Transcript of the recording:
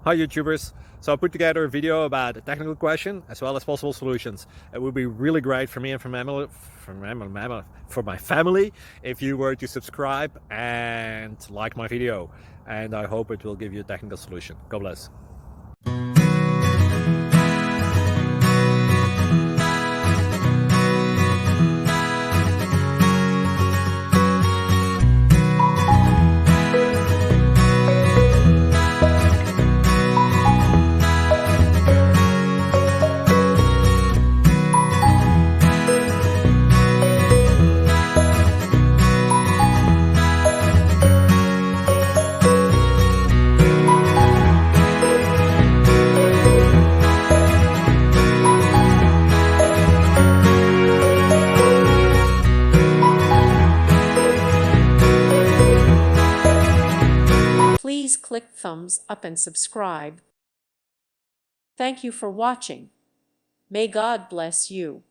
Hi YouTubers! So I put together a video about a technical question as well as possible solutions. It would be really great for me and for my family if you were to subscribe and like my video, and I hope it will give you a technical solution. God bless. Please click thumbs up and subscribe. Thank you for watching. May God bless you.